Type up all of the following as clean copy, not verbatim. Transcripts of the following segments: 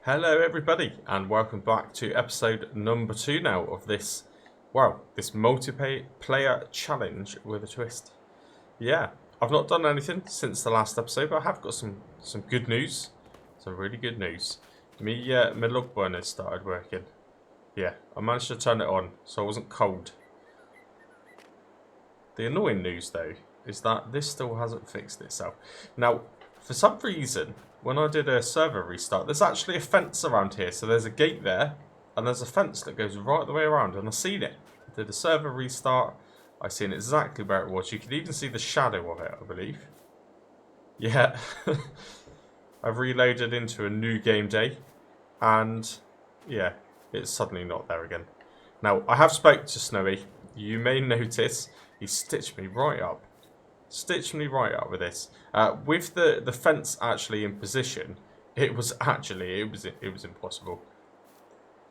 Hello everybody and welcome back to episode number 2 now of this, this multiplayer challenge with a twist. Yeah, I've not done anything since the last episode, but I have got some good news, some really good news. My log burner started working. Yeah, I managed to turn it on so I wasn't cold. The annoying news though is that this still hasn't fixed itself. Now, for some reason, when I did a server restart, there's actually a fence around here. So there's a gate there, and there's a fence that goes right the way around, and I've seen it. I did a server restart, I seen exactly where it was. You could even see the shadow of it, I believe. Yeah. I've reloaded into a new game day, and yeah, it's suddenly not there again. Now, I have spoke to Snowy. You may notice he stitched me right up. Stitched me right up with this. With the fence actually in position, it was impossible.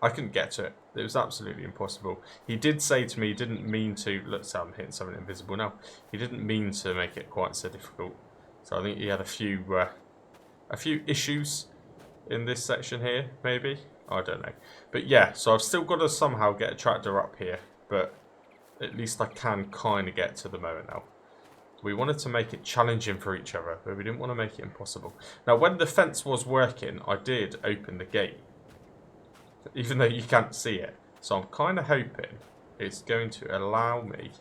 I couldn't get to it. It was absolutely impossible. He did say to me he didn't mean to. Look, so I'm hitting something invisible now. He didn't mean to make it quite so difficult. So I think he had a few issues in this section here, maybe. I don't know. But yeah, so I've still got to somehow get a tractor up here, but at least I can kind of get to the mower now. We wanted to make it challenging for each other, but we didn't want to make it impossible. Now, when the fence was working, I did open the gate, even though you can't see it. So I'm kind of hoping it's going to allow me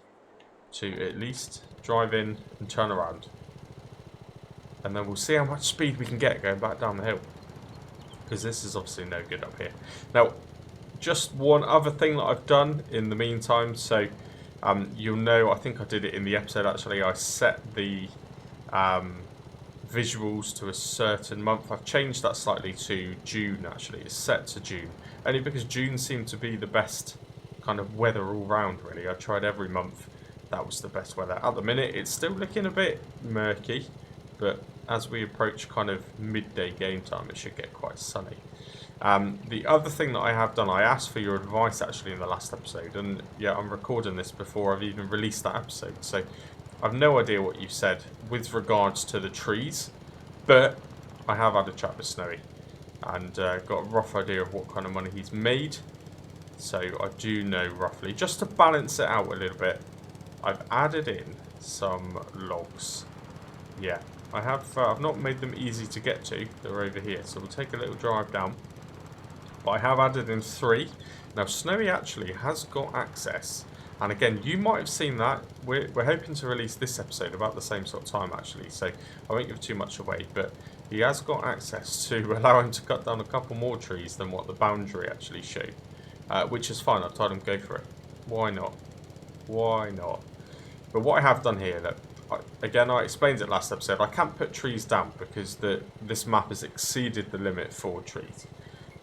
to at least drive in and turn around. And then we'll see how much speed we can get going back down the hill. Because this is obviously no good up here. Now, just one other thing that I've done in the meantime, so you'll know, I think I did it in the episode actually, I set the visuals to a certain month. I've changed that slightly to June actually, it's set to June. Only because June seemed to be the best kind of weather all round really. I tried every month, that was the best weather. At the minute it's still looking a bit murky, but as we approach kind of midday game time it should get quite sunny. The other thing that I have done, I asked for your advice actually in the last episode, and yeah, I'm recording this before I've even released that episode, so I've no idea what you've said with regards to the trees, but I have had a chat with Snowy and got a rough idea of what kind of money he's made, so I do know roughly. Just to balance it out a little bit, I've added in some logs. Yeah, I have. I've not made them easy to get to. They're over here, so we'll take a little drive down. But I have added in 3. Now, Snowy actually has got access. And again, you might have seen that. We're hoping to release this episode about the same sort of time, actually. So I won't give too much away. But he has got access to allow him to cut down a couple more trees than what the boundary actually showed. Which is fine. I've told him go for it. Why not? Why not? But what I have done here, look. Again, I explained it last episode. I can't put trees down because this map has exceeded the limit for trees.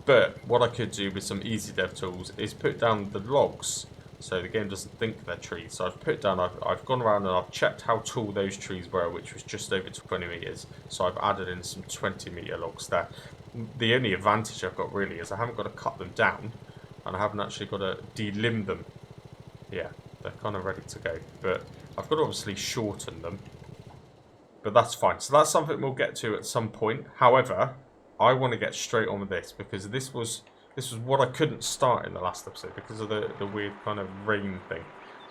But what I could do with some easy dev tools is put down the logs so the game doesn't think they're trees. So I've put down, I've gone around and I've checked how tall those trees were, which was just over 20 meters. So I've added in some 20-meter logs there. The only advantage I've got really is I haven't got to cut them down and I haven't actually got to delimb them. Yeah, they're kind of ready to go. But I've got to obviously shorten them. But that's fine. So that's something we'll get to at some point. However, I want to get straight on with this because this was what I couldn't start in the last episode because of the weird kind of rain thing.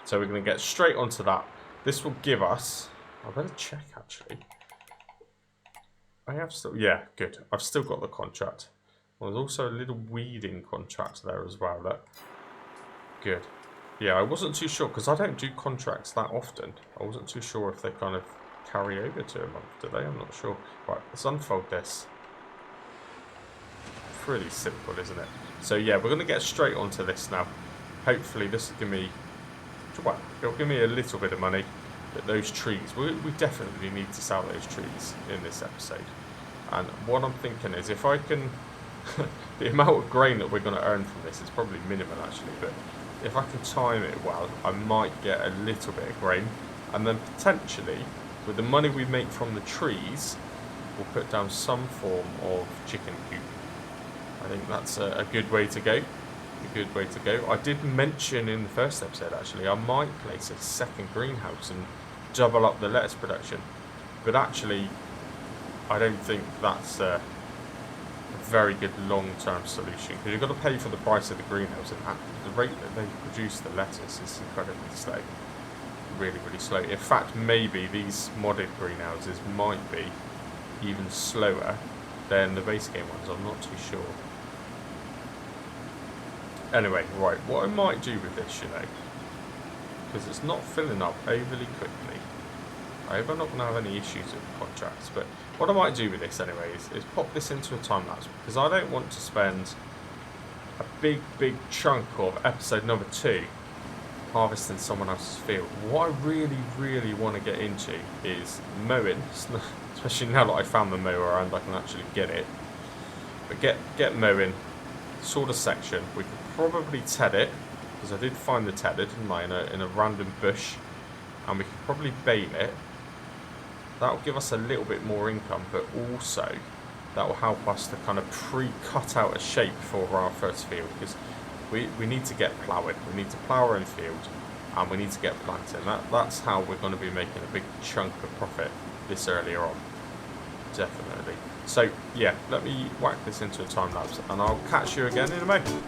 So we're going to get straight onto that. This will give us... I better check actually. I have still... Yeah, good. I've still got the contract. Well, there's also a little weeding contract there as well. Look. Good. Yeah, I wasn't too sure because I don't do contracts that often. I wasn't too sure if they kind of carry over to a month, do they? I'm not sure. Right, let's unfold this. Pretty simple, isn't it? So yeah, we're going to get straight onto this now. Hopefully this will give me, well, it'll give me a little bit of money. But those trees, we definitely need to sell those trees in this episode. And what I'm thinking is if I can, the amount of grain that we're going to earn from this is probably minimal actually, but if I can time it well, I might get a little bit of grain. And then potentially, with the money we make from the trees, we'll put down some form of chicken coop. I think that's a good way to go. A good way to go. I did mention in the first episode, actually, I might place a second greenhouse and double up the lettuce production. But actually, I don't think that's a very good long-term solution, because you've got to pay for the price of the greenhouse, and at the rate that they produce the lettuce is incredibly slow. Really, really slow. In fact, maybe these modded greenhouses might be even slower than the base game ones. I'm not too sure. Anyway, right, what I might do with this, you know, because it's not filling up overly quickly. I hope I'm not going to have any issues with contracts, but what I might do with this anyway is pop this into a time lapse, because I don't want to spend a big chunk of episode number 2 harvesting someone else's field. What I really want to get into is mowing, especially now that I found the mower and I can actually get it. But get mowing, sort of section. We could probably ted it, because I did find the tedder, didn't I, in a random bush, and we could probably bale it. That will give us a little bit more income, but also that will help us to kind of pre-cut out a shape for our first field, because we need to get ploughing. We need to plough our own field, and we need to get planting. That's how we're going to be making a big chunk of profit this earlier on. Definitely. So yeah, let me whack this into a time lapse, and I'll catch you again in a moment.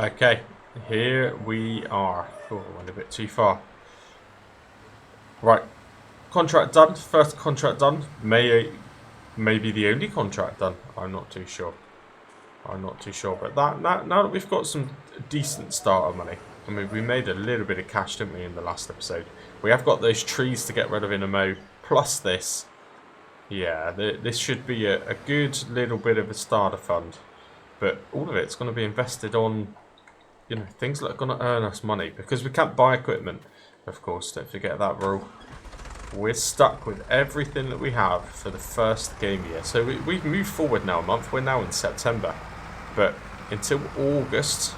Okay, here we are. Oh, I went a bit too far. Right, contract done. First contract done. May be the only contract done. I'm not too sure. But now that we've got some decent starter money, I mean, we made a little bit of cash, didn't we, in the last episode? We have got those trees to get rid of in a mow, plus this. Yeah, this should be a good little bit of a starter fund. But all of it's going to be invested on, you know, things that are going to earn us money, because we can't buy equipment, of course. Don't forget that rule. We're stuck with everything that we have for the first game year. So we've moved forward now a month. We're now in September, but until August,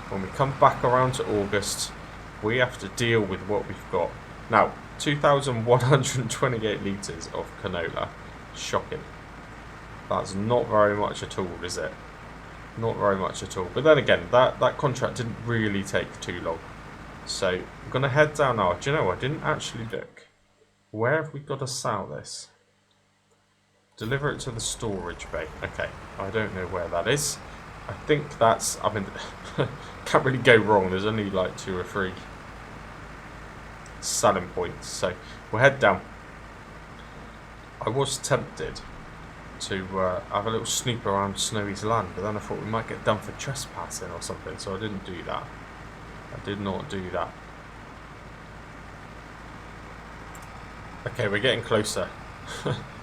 when we come back around to August, we have to deal with what we've got. Now, 2,128 litres of canola. Shocking. That's not very much at all, is it? Not very much at all. But then again, that contract didn't really take too long. So I'm going to head down now. Do you know, I didn't actually look. Where have we got to sell this? Deliver it to the storage bay. Okay, I don't know where that is. I think that's, I mean, can't really go wrong. There's only like 2 or 3 selling points. So we'll head down. I was tempted to have a little snoop around Snowy's land, but then I thought we might get done for trespassing or something, so I didn't do that. I did not do that. Okay, we're getting closer.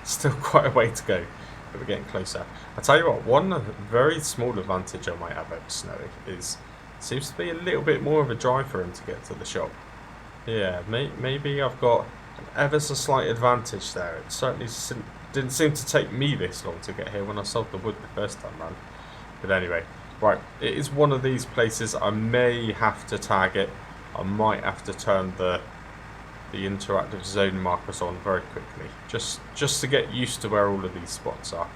Still quite a way to go, but we're getting closer. I tell you what, one very small advantage I might have over Snowy is it seems to be a little bit more of a drive for him to get to the shop. Yeah, maybe I've got an ever so slight advantage there. It certainly didn't seem to take me this long to get here when I sold the wood the first time round. But anyway, Right, it is one of these places. I may have to tag it. I might have to turn the interactive zone markers on very quickly, just to get used to where all of these spots are.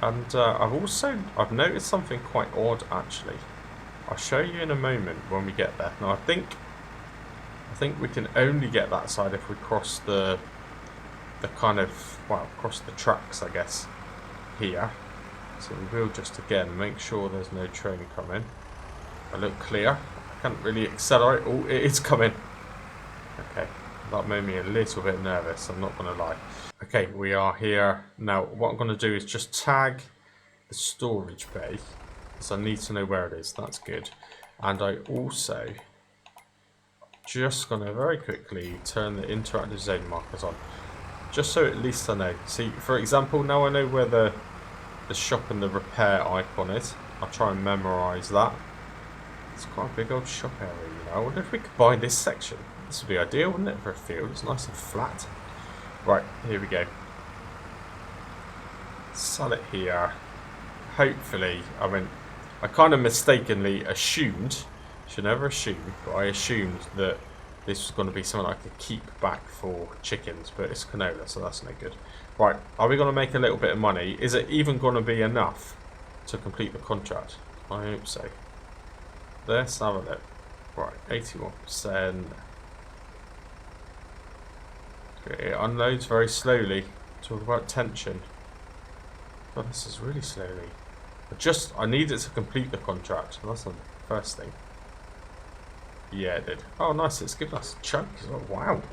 And I've noticed something quite odd actually. I'll show you in a moment when we get there. Now I think we can only get that side if we cross the kind of, well, cross the tracks, I guess, here. So we will just again make sure there's no train coming. I look clear. I can't really accelerate. Oh, it is coming. Okay, that made me a little bit nervous, I'm not going to lie. Okay, we are here. Now, what I'm going to do is just tag the storage bay, because I need to know where it is. That's good. And I also just going to very quickly turn the interactive zone markers on, just so at least I know. See, for example, now I know where the shop and the repair icon is. I'll try and memorise that. It's quite a big old shop area, you know. I wonder if we could buy this section. This would be ideal, wouldn't it, for a field? It's nice and flat. Right, here we go. Sell it here. Hopefully, I mean, I kind of mistakenly assumed, should never assume, but I assumed that this was going to be something I could keep back for chickens, but it's canola, so that's no good. Right, are we going to make a little bit of money? Is it even going to be enough to complete the contract? I hope so. Let's have a look. Right, 81%. It unloads very slowly. Talk about tension. Oh, this is really slowly. I need it to complete the contract. That's the first thing. Yeah, it did. Oh, nice. It's given us a chunk. Oh, wow.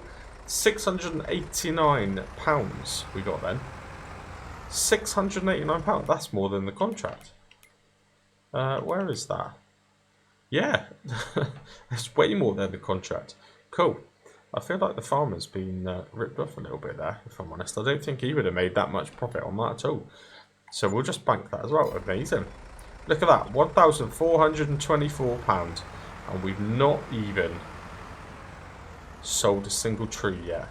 £689 we got then. £689. That's more than the contract. Where is that? Yeah. That's way more than the contract. Cool. I feel like the farmer's been ripped off a little bit there, if I'm honest. I don't think he would have made that much profit on that at all. So we'll just bank that as well. Amazing. Look at that. £1,424. And we've not even sold a single tree yet.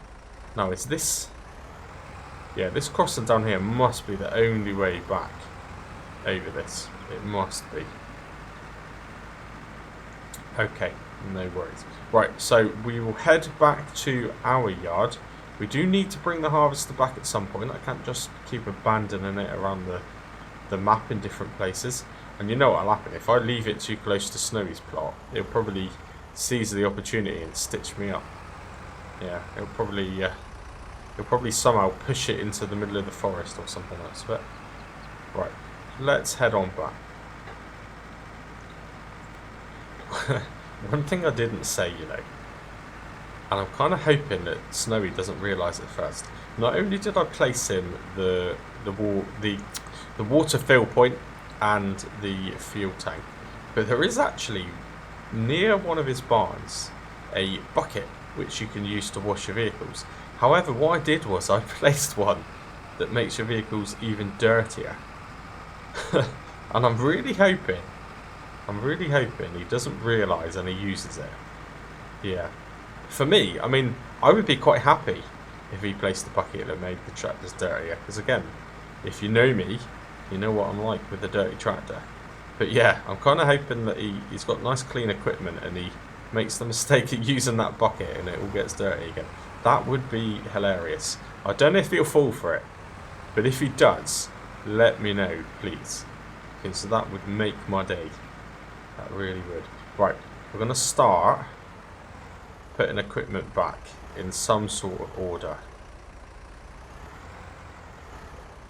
Now, is this... Yeah, this crossing down here must be the only way back over this. It must be. Okay, no worries. Right, so we will head back to our yard. We do need to bring the harvester back at some point. I can't just keep abandoning it around the map in different places. And you know what'll happen. If I leave it too close to Snowy's plot, it'll probably seize the opportunity and stitch me up. Yeah, it'll probably somehow push it into the middle of the forest or something like that. But right, let's head on back. One thing I didn't say, you know, and I'm kind of hoping that Snowy doesn't realise it first. Not only did I place him the water fill point and the fuel tank, but there is actually near one of his barns a bucket which you can use to wash your vehicles. However, what I did was I placed one that makes your vehicles even dirtier. And I'm really hoping he doesn't realise and he uses it. Yeah. For me, I mean, I would be quite happy if he placed the bucket that made the tractors dirtier. Because again, if you know me, you know what I'm like with a dirty tractor. But yeah, I'm kind of hoping that he's got nice clean equipment and he makes the mistake of using that bucket and it all gets dirty again. That would be hilarious. I don't know if he'll fall for it, but if he does, let me know, please. Because that would make my day. That really would. Right, we're going to start putting equipment back in some sort of order.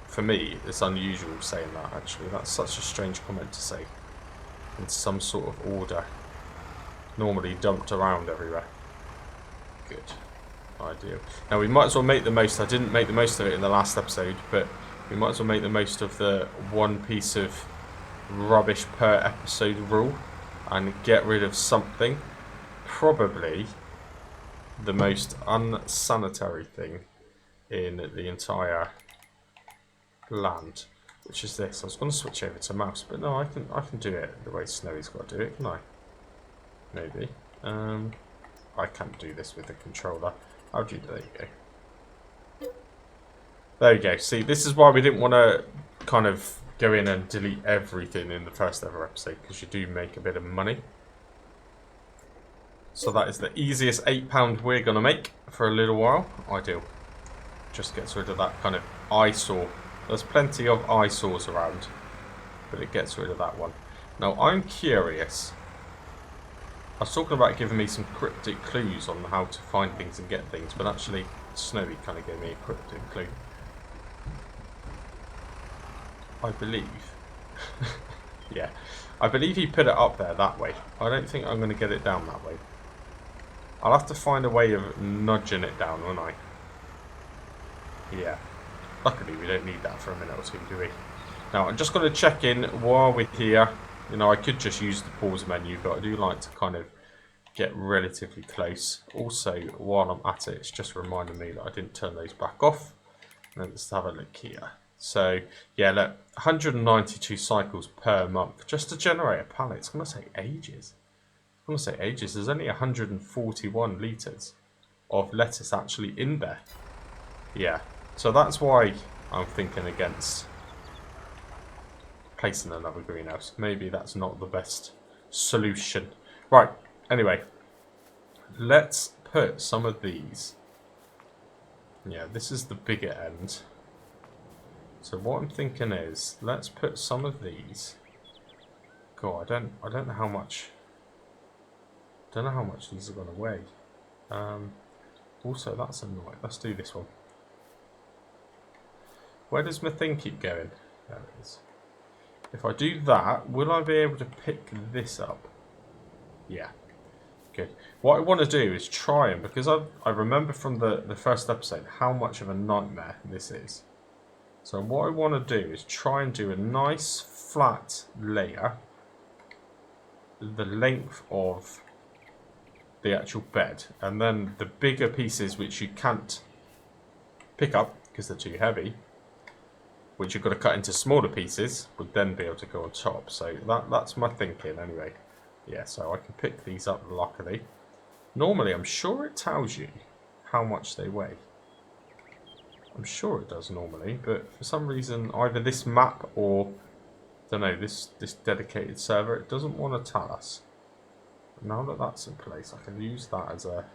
For me, it's unusual saying that, actually. That's such a strange comment to say. In some sort of order. Normally dumped around everywhere. Good. Ideal. Now, we might as well make the most. I didn't make the most of it in the last episode, but we might as well make the most of the one piece of rubbish per episode rule and get rid of something. Probably the most unsanitary thing in the entire land, which is this. I was going to switch over to mouse, but no, I can do it the way Snowy's got to do it, can I? Maybe. I can't do this with the controller. How do you? There you go. There you go. See, this is why we didn't want to kind of go in and delete everything in the first ever episode because you do make a bit of money. So that is the easiest £8 we're going to make for a little while. Ideal. Just gets rid of that kind of eyesore. There's plenty of eyesores around, but it gets rid of that one. Now I'm curious. I was talking about giving me some cryptic clues on how to find things and get things, but actually Snowy kind of gave me a cryptic clue. I believe. Yeah. I believe he put it up there that way. I don't think I'm going to get it down that way. I'll have to find a way of nudging it down, won't I? Yeah. Luckily we don't need that for a minute or two, do we? Now I'm just going to check in while we're here. You know, I could just use the pause menu, but I do like to kind of get relatively close. Also, while I'm at it, it's just reminding me that I didn't turn those back off. And let's have a look here. So, yeah, look, 192 cycles per month just to generate a pallet. It's going to take ages. It's going to take ages. There's only 141 litres of lettuce actually in there. Yeah, so that's why I'm thinking against placing another greenhouse. Maybe that's not the best solution. Right, anyway, let's put some of these. Yeah, this is the bigger end. So what I'm thinking is, let's put some of these. God, I don't know how much. Don't know how much these are going to weigh. Also, that's annoying. Let's do this one. Where does my thing keep going? There it is. If I do that, will I be able to pick this up? Yeah. Good. What I want to do is try and, because I remember from the first episode how much of a nightmare this is. So what I want to do is try and do a nice flat layer, the length of the actual bed, and then the bigger pieces which you can't pick up because they're too heavy, which you've got to cut into smaller pieces, would then be able to go on top. So that's my thinking anyway. Yeah, so I can pick these up luckily. Normally, I'm sure it tells you how much they weigh. I'm sure it does normally, but for some reason, either this map or, I don't know, this dedicated server, it doesn't want to tell us. Now that that's in place, I can use that as a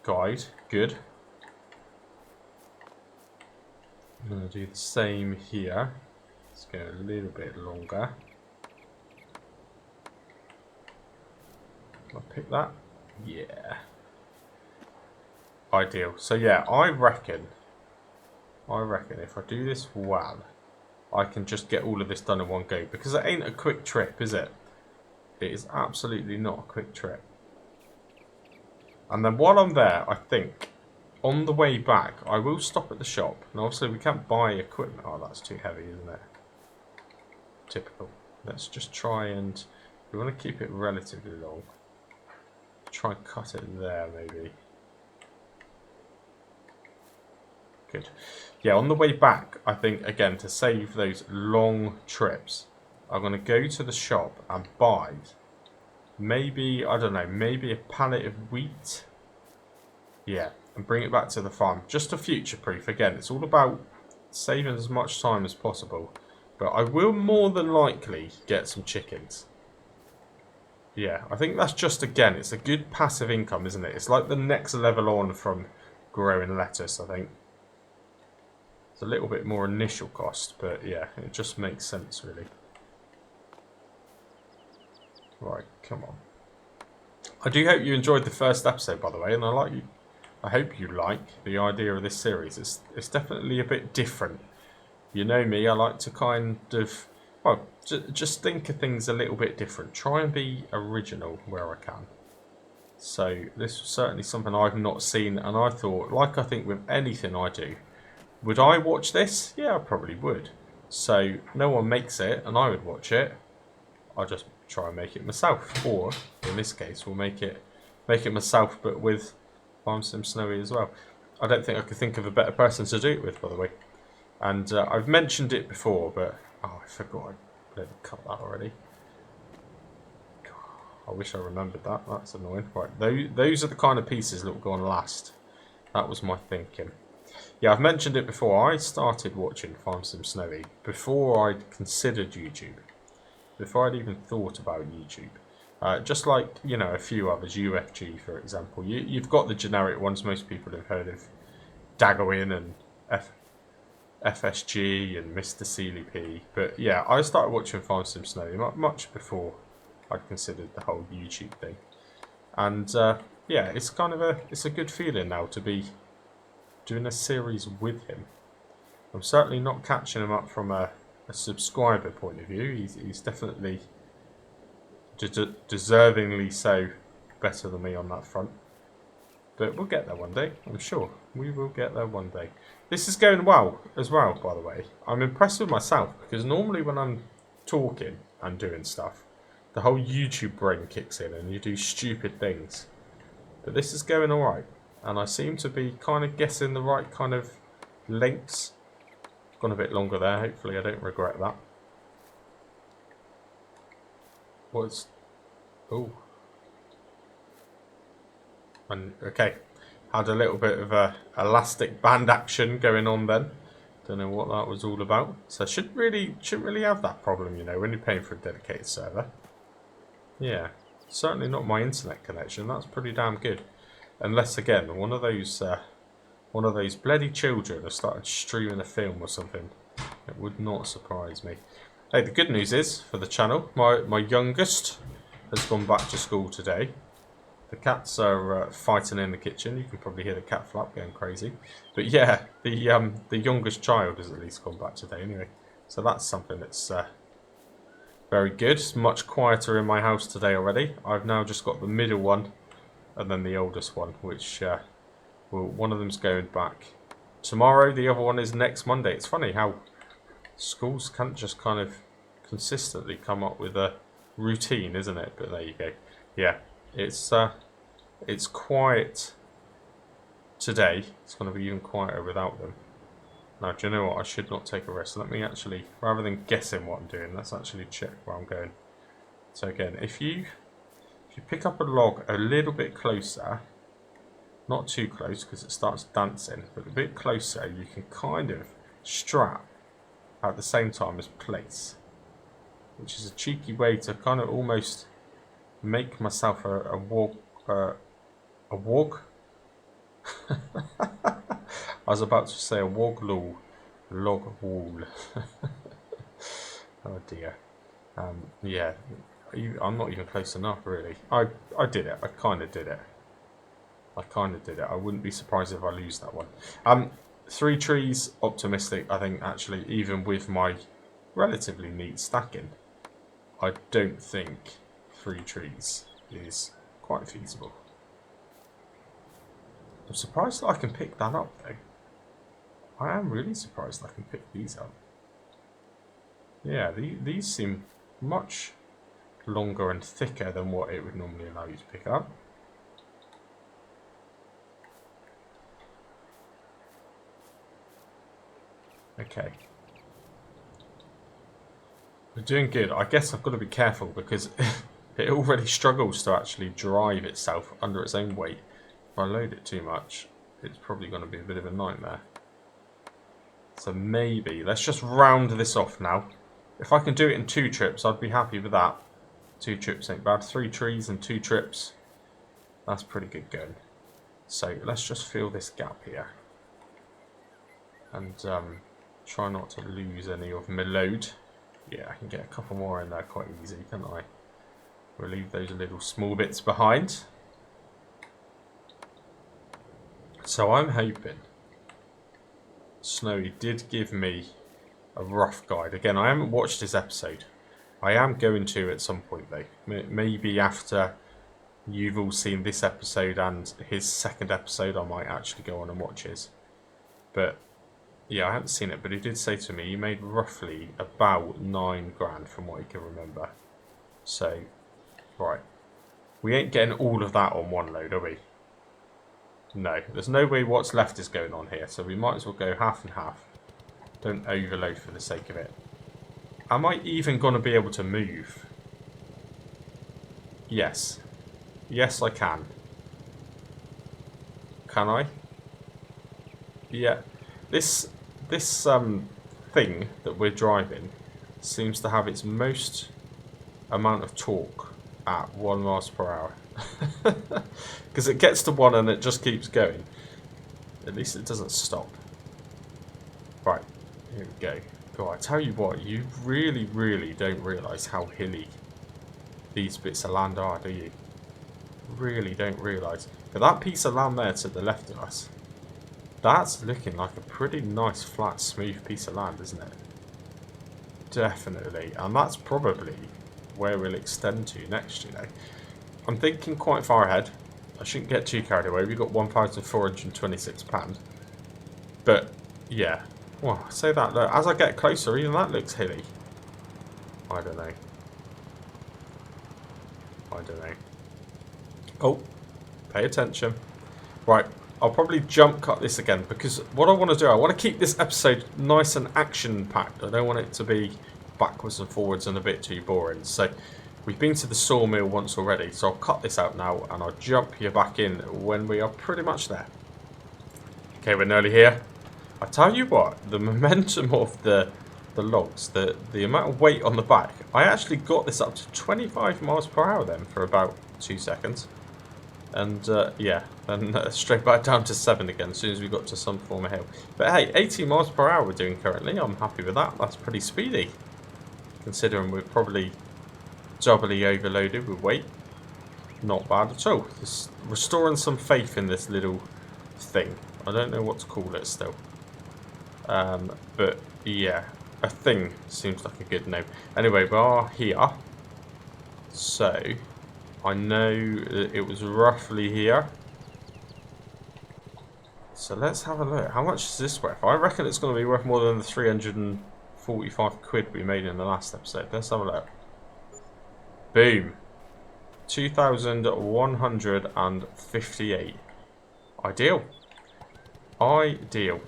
guide. Good. I'm going to do the same here. Let's go a little bit longer. Can I pick that? Yeah. Ideal. So yeah, I reckon if I do this well, I can just get all of this done in one go. Because it ain't a quick trip, is it? It is absolutely not a quick trip. And then while I'm there, I think, on the way back, I will stop at the shop. And obviously we can't buy equipment. Oh, that's too heavy, isn't it? Typical. Let's just try and... We want to keep it relatively long. Try and cut it there, maybe. Good. Yeah, on the way back, I think, again, to save those long trips, I'm going to go to the shop and buy maybe, I don't know, maybe a pallet of wheat. Yeah. And bring it back to the farm. Just to future-proof. Again, it's all about saving as much time as possible. But I will more than likely get some chickens. Yeah, I think that's just, again, it's a good passive income, isn't it? It's like the next level on from growing lettuce, I think. It's a little bit more initial cost, but yeah, it just makes sense, really. Right, come on. I do hope you enjoyed the first episode, by the way, and I hope you like the idea of this series. It's definitely a bit different. You know me, I like to kind of, well, just think of things a little bit different. Try and be original where I can. So this was certainly something I've not seen, and I thought, like I think with anything I do, would I watch this? Yeah, I probably would. So no one makes it, and I would watch it. I'll just try and make it myself. Or, in this case, we'll make it myself, but with Farm Sim Snowy as well. I don't think I could think of a better person to do it with, by the way. And I've mentioned it before, but oh, I forgot I bloody cut that already. God, I wish I remembered that. That's annoying. Right, those are the kind of pieces that will go on last. That was my thinking. Yeah, I've mentioned it before. I started watching Farm Sim Snowy before I'd considered YouTube. Before I'd even thought about YouTube. Just like, you know, a few others, UFG for example. You've got the generic ones most people have heard of. Dagowin and FSG and Mr. Sealy P. But yeah, I started watching Farm Sim Snowy much before I'd considered the whole YouTube thing. And yeah, it's kind of it's a good feeling now to be doing a series with him. I'm certainly not catching him up from a subscriber point of view. He's definitely deservingly so better than me on that front. But we'll get there one day, I'm sure. We will get there one day. This is going well as well, by the way. I'm impressed with myself because normally when I'm talking and doing stuff, the whole YouTube brain kicks in and you do stupid things. But this is going alright. And I seem to be kind of guessing the right kind of lengths. Gone a bit longer there. Hopefully I don't regret that. What's... Oh. And okay. Had a little bit of a elastic band action going on then. Don't know what that was all about. So shouldn't really have that problem, you know, when you're paying for a dedicated server. Yeah. Certainly not my internet connection. That's pretty damn good. Unless again, one of those bloody children have started streaming a film or something. It would not surprise me. Hey, the good news is for the channel, my youngest has gone back to school today. The cats are fighting in the kitchen. You can probably hear the cat flap going crazy. But yeah, the youngest child has at least gone back today anyway. So that's something that's very good. It's much quieter in my house today already. I've now just got the middle one and then the oldest one, which well, one of them's going back tomorrow. The other one is next Monday. It's funny how schools can't just kind of consistently come up with a routine, isn't it? But there you go. Yeah. It's quiet today. It's going to be even quieter without them. Now, do you know what? I should not take a risk. Let me actually, rather than guessing what I'm doing, let's actually check where I'm going. So again, if you pick up a log a little bit closer, not too close because it starts dancing, but a bit closer, you can kind of strap at the same time as place, which is a cheeky way to kind of almost make myself a wog. I was about to say a log wall. Oh dear. Yeah, I'm not even close enough really. I did it. I kind of did it. I wouldn't be surprised if I lose that one. 3 trees, optimistic. I think actually, even with my relatively neat stacking, I don't think 3 trees is quite feasible. I'm surprised that I can pick that up though. I am really surprised that I can pick these up. Yeah, these seem much longer and thicker than what it would normally allow you to pick up. Okay. We're doing good. I guess I've got to be careful because it already struggles to actually drive itself under its own weight. If I load it too much, it's probably going to be a bit of a nightmare. So maybe, let's just round this off now. If I can do it in 2 trips, I'd be happy with that. 2 trips ain't bad. 3 trees and 2 trips. That's pretty good going. So let's just fill this gap here. And try not to lose any of my load. Yeah, I can get a couple more in there quite easy, can't I? We'll leave those little small bits behind. So I'm hoping Snowy did give me a rough guide. Again, I haven't watched his episode. I am going to at some point though. Maybe after you've all seen this episode and his second episode, I might actually go on and watch his. But yeah, I haven't seen it, but he did say to me he made roughly about 9 grand from what he can remember. So, right. We ain't getting all of that on one load, are we? No, there's no way what's left is going on here, so we might as well go half and half. Don't overload for the sake of it. Am I even going to be able to move? Yes. Yes, I can. Can I? Yeah, this thing that we're driving seems to have its most amount of torque at 1 miles per hour. Because it gets to 1 and it just keeps going. At least it doesn't stop. Right, here we go. God, I tell you what, you really, really don't realise how hilly these bits of land are, do you? Really don't realise. But that piece of land there to the left of us, that's looking like a pretty nice, flat, smooth piece of land, isn't it? Definitely. And that's probably where we'll extend to next, you know. I'm thinking quite far ahead. I shouldn't get too carried away. We've got £1,426. But, yeah. Well, I say that, look, as I get closer, even that looks hilly. I don't know. I don't know. Oh, pay attention. Right, I'll probably jump cut this again because what I want to do, I want to keep this episode nice and action-packed. I don't want it to be backwards and forwards and a bit too boring. So we've been to the sawmill once already, so I'll cut this out now and I'll jump you back in when we are pretty much there. Okay, we're nearly here. I tell you what, the momentum of the logs, the amount of weight on the back, I actually got this up to 25 miles per hour then for about 2 seconds. And yeah, then straight back down to 7 again as soon as we got to some form of hill. But hey, 80 miles per hour we're doing currently. I'm happy with that. That's pretty speedy, considering we're probably doubly overloaded with weight. Not bad at all. Just restoring some faith in this little thing. I don't know what to call it still. But yeah, a thing seems like a good name. Anyway, we are here. So I know that it was roughly here. So let's have a look. How much is this worth? I reckon it's going to be worth more than the 345 quid we made in the last episode. Let's have a look. Boom. 2,158. Ideal. Ideal.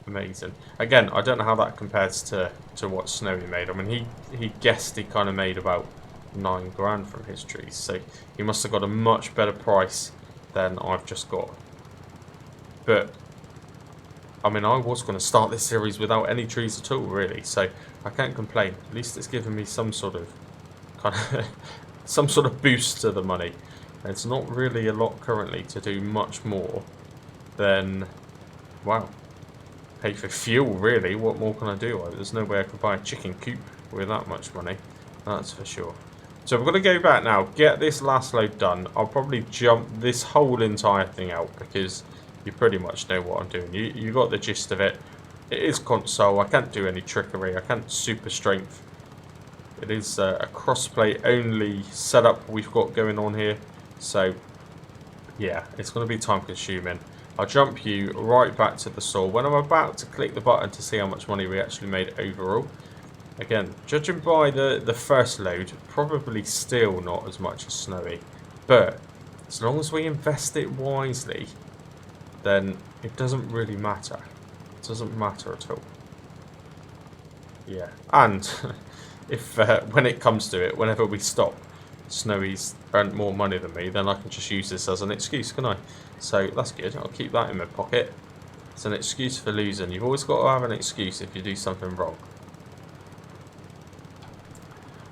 Amazing. Again, I don't know how that compares to what Snowy made. I mean, he guessed he kind of made about 9 grand from his trees, so he must have got a much better price than I've just got. But I mean, I was going to start this series without any trees at all, really, so I can't complain. At least it's given me some sort of some sort of boost to the money. It's not really a lot currently to do much more than, wow, pay for fuel, really. What more can I do? There's no way I could buy a chicken coop with that much money, that's for sure. So we're going to go back now, get this last load done. I'll probably jump this whole entire thing out because you pretty much know what I'm doing. You got the gist of it. It is console. I can't do any trickery. I can't super strength. It is a crossplay only setup we've got going on here. So yeah, it's going to be time consuming. I'll jump you right back to the saw when I'm about to click the button to see how much money we actually made overall. Again, judging by the first load, probably still not as much as Snowy. But as long as we invest it wisely, then it doesn't really matter. It doesn't matter at all. Yeah, and if when it comes to it, whenever we stop, Snowy's earned more money than me, then I can just use this as an excuse, can I? So that's good. I'll keep that in my pocket. It's an excuse for losing. You've always got to have an excuse if you do something wrong.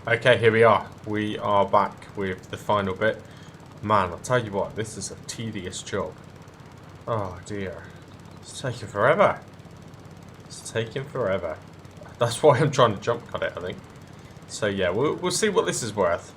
Okay, here we are. We are back with the final bit. Man, I'll tell you what, this is a tedious job. Oh dear. It's taking forever. It's taking forever. That's why I'm trying to jump cut it, I think. So yeah, we'll see what this is worth.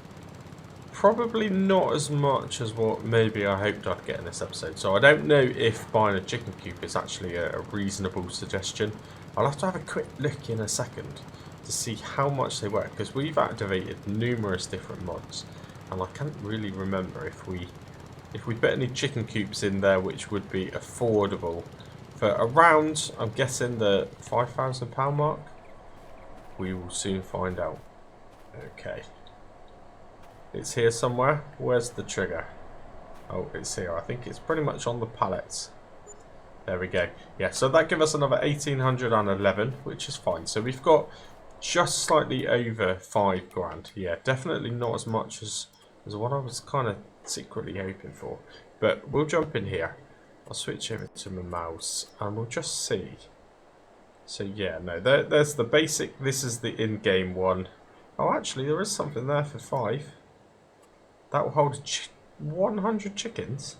Probably not as much as what maybe I hoped I'd get in this episode. So I don't know if buying a chicken coop is actually a reasonable suggestion. I'll have to have a quick look in a second to see how much they work, because we've activated numerous different mods and I can't really remember if we put any chicken coops in there which would be affordable for around, I'm guessing, the £5,000 mark. We will soon find out. Okay, it's here somewhere. Where's the trigger? Oh, it's here. I think it's pretty much on the pallets. There we go. Yeah, so that gives us another 1,811, which is fine. So we've got just slightly over 5 grand. Yeah, definitely not as much as what I was kind of secretly hoping for. But we'll jump in here. I'll switch over to my mouse and we'll just see. So yeah, no, there's the basic. This is the in-game one. Oh, actually, there is something there for 5. That will hold 100 chickens.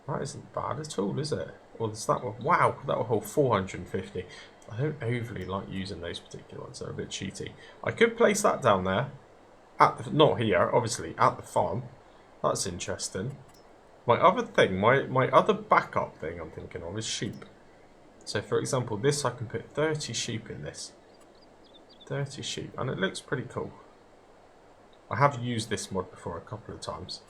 That isn't bad at all, is it? Or is that one? Wow, that will hold 450. I don't overly like using those particular ones. They're a bit cheaty. I could place that down there. Not here, obviously, at the farm. That's interesting. My other thing, my other backup thing I'm thinking of is sheep. So, for example, this I can put 30 sheep in this. 30 sheep, and it looks pretty cool. I have used this mod before a couple of times.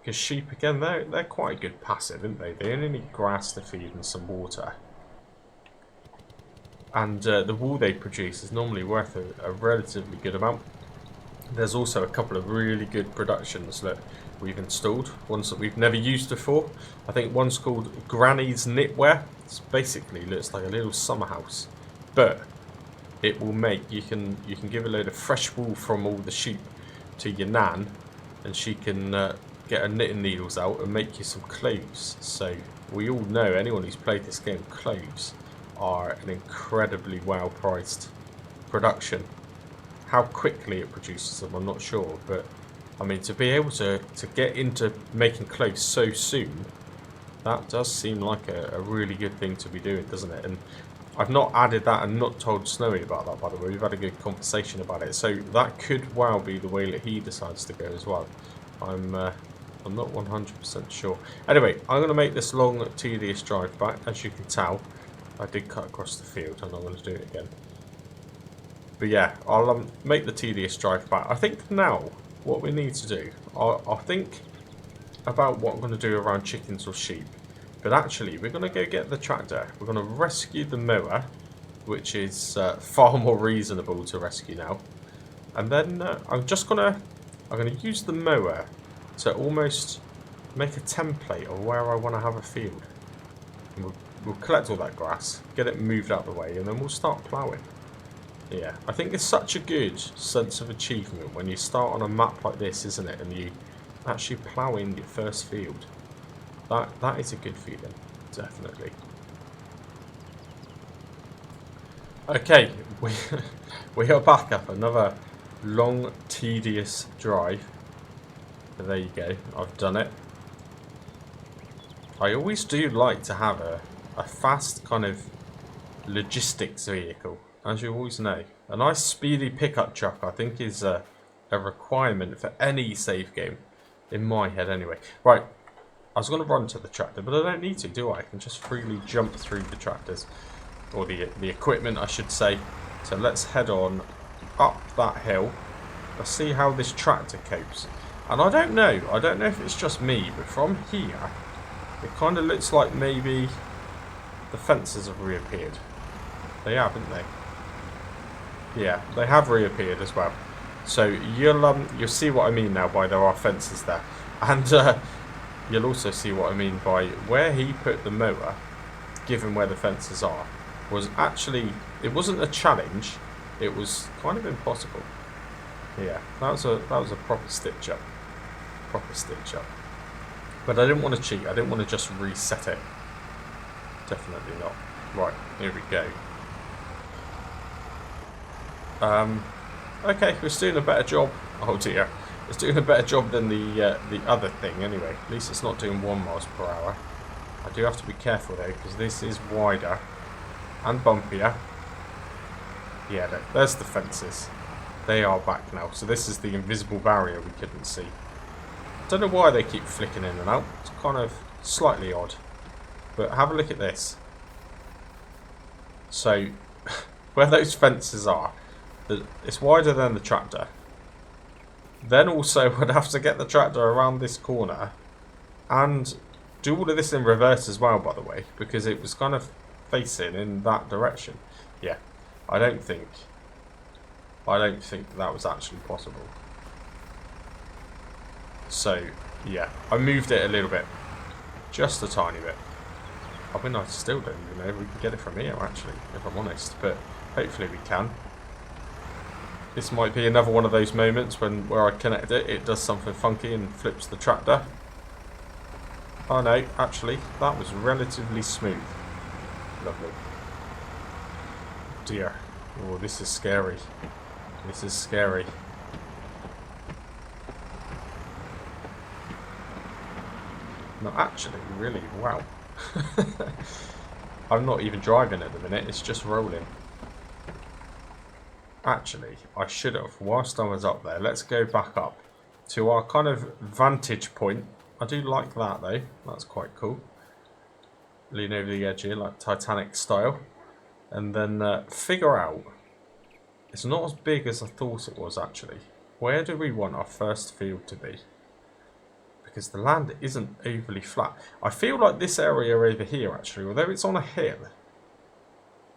Because sheep, again, they're quite a good passive, aren't they? They only need grass to feed and some water. And the wool they produce is normally worth a relatively good amount. There's also a couple of really good productions that we've installed. Ones that we've never used before. I think one's called Granny's Knitwear. It's basically looks like a little summer house. But it will make, you can give a load of fresh wool from all the sheep to your nan. And she can get her knitting needles out and make you some clothes. So we all know, anyone who's played this game, clothes are an incredibly well priced production. How quickly it produces them, I'm not sure, but I mean, to be able to get into making clothes so soon, that does seem like a really good thing to be doing, doesn't it? And I've not added that and not told Snowy about that, by the way. We've had a good conversation about it, so that could well be the way that he decides to go as well. I'm not 100% sure. Anyway, I'm going to make this long, tedious drive back. As you can tell, I did cut across the field, and I'm going to do it again. But yeah, I'll make the tedious drive back. I think now, what we need to do, I'll think about what I'm going to do around chickens or sheep. But actually, we're going to go get the tractor. We're going to rescue the mower, which is far more reasonable to rescue now. And then I'm going to use the mower to almost make a template of where I want to have a field. And we'll collect all that grass, get it moved out of the way, and then we'll start ploughing. Yeah, I think it's such a good sense of achievement when you start on a map like this, isn't it? And you actually plough in your first field. That is a good feeling, definitely. Okay, we are back up another long, tedious drive. But there you go, I've done it. I always do like to have a fast kind of logistics vehicle, as you always know. A nice speedy pickup truck, I think, is a requirement for any save game, in my head anyway. Right, I was going to run to the tractor, but I don't need to, do I? I can just freely jump through the tractors, or the equipment, I should say. So let's head on up that hill. Let's see how this tractor copes. And I don't know if it's just me, but from here, it kind of looks like maybe the fences have reappeared. They have, haven't they? Yeah, they have reappeared as well. So you'll see what I mean now by there are fences there. And you'll also see what I mean by where he put the mower, given where the fences are, was actually, it wasn't a challenge, it was kind of impossible. Yeah, that was a proper stitch up. Proper stitch up. But I didn't want to cheat, I didn't want to just reset it. Definitely not. Right, here we go. Okay, it's doing a better job. Oh dear. It's doing a better job than the other thing anyway. At least it's not doing 1 miles per hour. I do have to be careful though, because this is wider and bumpier. Yeah, there's the fences. They are back now. So this is the invisible barrier we couldn't see. Don't know why they keep flicking in and out. It's kind of slightly odd. But have a look at this. So, where those fences are, it's wider than the tractor. Then also, I'd have to get the tractor around this corner and do all of this in reverse as well, by the way, because it was kind of facing in that direction. Yeah, I don't think that was actually possible. So, yeah, I moved it a little bit. Just a tiny bit. I mean, I still don't even know if we can get it from here, actually, if I'm honest. But hopefully we can. This might be another one of those moments where I connect it, it does something funky and flips the tractor. Oh no, actually, that was relatively smooth. Lovely. Dear. Oh, this is scary. This is scary. No, actually, really, wow. I'm not even driving at the minute, it's just rolling. Actually, I should have, whilst I was up there, let's go back up to our kind of vantage point. I do like that though, that's quite cool. Lean over the edge here like Titanic style. And then figure out, it's not as big as I thought it was actually. Where do we want our first field to be? Because the land isn't overly flat. I feel like this area over here actually, although it's on a hill,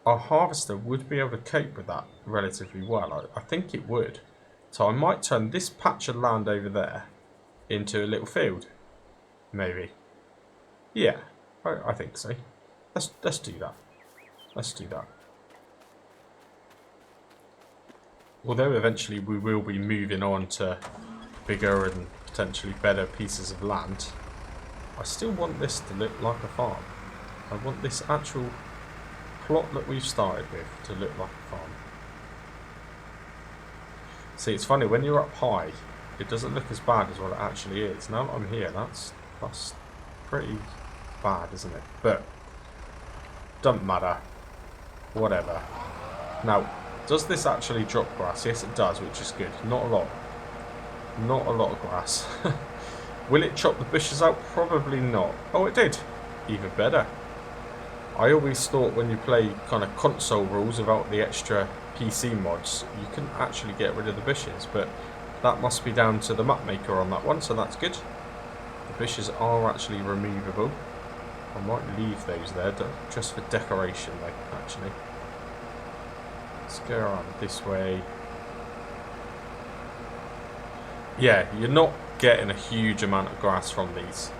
our harvester would be able to cope with that relatively well. I think it would. So I might turn this patch of land over there into a little field. Maybe. Yeah, I think so. Let's do that. Let's do that. Although eventually we will be moving on to bigger and potentially better pieces of land, I still want this to look like a farm. I want this actual plot that we've started with to look like a farm. See, it's funny, when you're up high, it doesn't look as bad as what it actually is. Now that I'm here, that's pretty bad, isn't it? But, doesn't matter. Whatever. Now, does this actually drop grass? Yes, it does, which is good. Not a lot. Not a lot of grass. Will it chop the bushes out? Probably not. Oh, it did. Even better. I always thought when you play kind of console rules without the extra PC mods, you can actually get rid of the bushes, but that must be down to the map maker on that one, so that's good. The bushes are actually removable. I might leave those there just for decoration though, actually. Let's go around this way. Yeah, you're not getting a huge amount of grass from these.